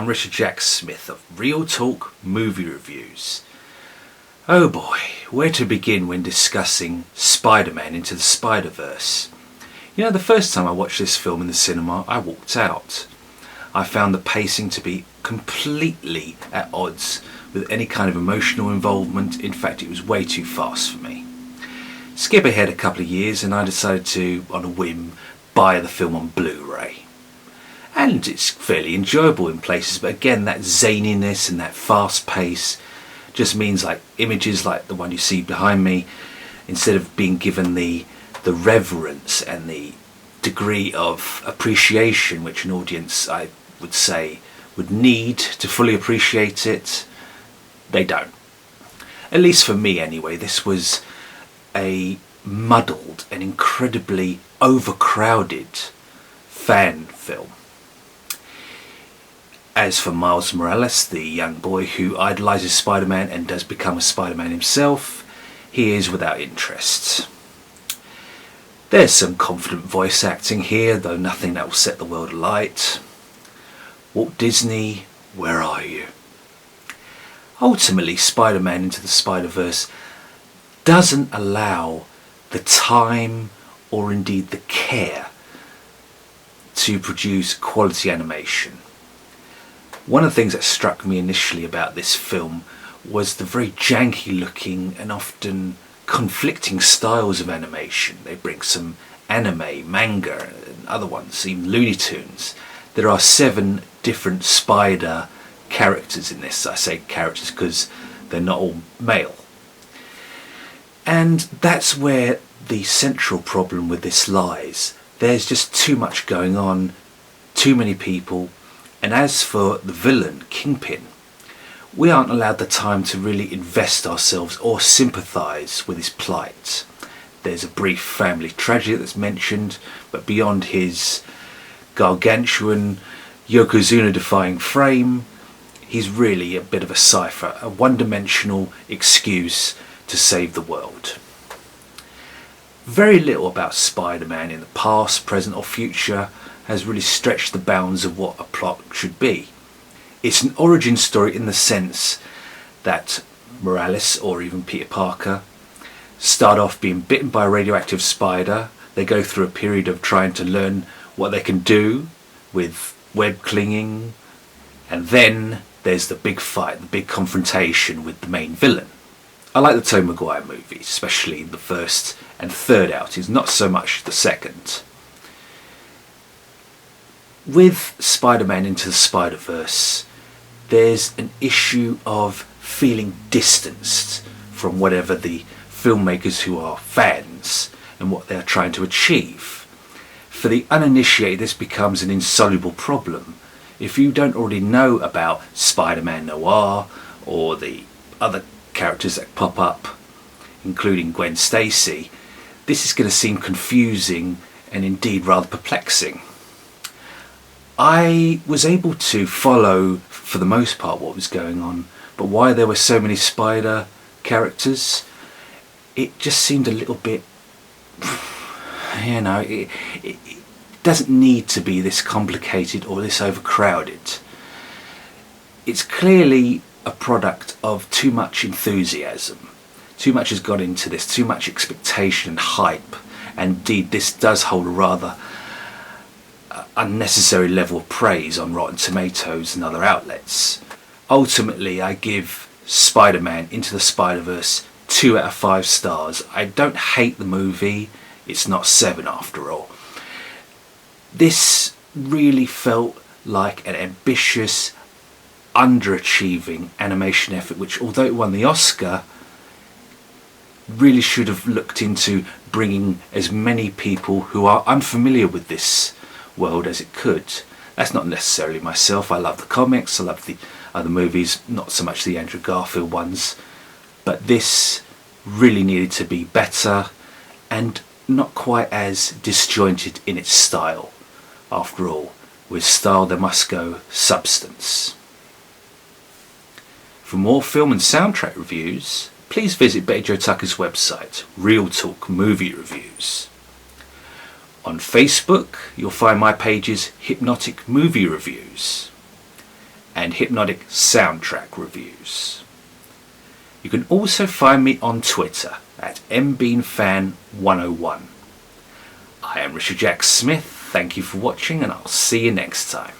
Richard Jack Smith of Real Talk Movie Reviews. Oh boy, where to begin when discussing Spider-Man Into the Spider-Verse? You know, the first time I watched this film in the cinema, I walked out. I found the pacing to be completely at odds with any kind of emotional involvement. In fact, it was way too fast for me. Skip ahead a couple of years and I decided to, on a whim, buy the film on Blu-ray. And it's fairly enjoyable in places, but again, that zaniness and that fast pace just means like images like the one you see behind me, instead of being given the reverence and the degree of appreciation which an audience, I would say, would need to fully appreciate it, they don't. At least for me anyway, this was a muddled and incredibly overcrowded fan film. As for Miles Morales, the young boy who idolises Spider-Man and does become a Spider-Man himself, he is without interest. There's some confident voice acting here, though nothing that will set the world alight. Walt Disney, where are you? Ultimately, Spider-Man Into the Spider-Verse doesn't allow the time or indeed the care to produce quality animation. One of the things that struck me initially about this film was the very janky looking and often conflicting styles of animation. They bring some anime, manga and other ones, even Looney Tunes. There are 7 different spider characters in this. I say characters because they're not all male. And that's where the central problem with this lies. There's just too much going on, too many people. And as for the villain, Kingpin, we aren't allowed the time to really invest ourselves or sympathise with his plight. There's a brief family tragedy that's mentioned, but beyond his gargantuan, Yokozuna-defying frame, he's really a bit of a cipher, a one-dimensional excuse to save the world. Very little about Spider-Man in the past, present or future has really stretched the bounds of what a plot should be. It's an origin story in the sense that Morales, or even Peter Parker, start off being bitten by a radioactive spider. They go through a period of trying to learn what they can do with web clinging, and then there's the big fight, the big confrontation with the main villain. I like the Tobey Maguire movies, especially the first and third outings, not so much the second. With Spider-Man Into the Spider-Verse, there's an issue of feeling distanced from whatever the filmmakers who are fans and what they're trying to achieve. For the uninitiated, this becomes an insoluble problem. If you don't already know about Spider-Man Noir or the other characters that pop up, including Gwen Stacy, this is going to seem confusing and indeed rather perplexing. I was able to follow, for the most part, what was going on, but why there were so many spider characters, it just seemed a little bit, you know, it doesn't need to be this complicated or this overcrowded. It's clearly a product of too much enthusiasm. Too much has gone into this, too much expectation and hype, and indeed this does hold a rather unnecessary level of praise on Rotten Tomatoes and other outlets. Ultimately, I give Spider-Man Into the Spider-Verse 2 out of 5 stars. I don't hate the movie, it's not 7 after all. This really felt like an ambitious, underachieving animation effort, which, although it won the Oscar, really should have looked into bringing as many people who are unfamiliar with this world as it could. That's not necessarily myself. I love the comics, I love the other movies, not so much the Andrew Garfield ones, but this really needed to be better and not quite as disjointed in its style. After all, with style there must go substance. For more film and soundtrack reviews, please visit Betty Jo Tucker's website, Real Talk Movie Reviews. On Facebook, you'll find my pages Hip-Notic Movie Reviews. and Hip-Notic Soundtrack Reviews. You can also find me on Twitter at mbeanfan101. I am Richard Jack Smith, thank you for watching and I'll see you next time.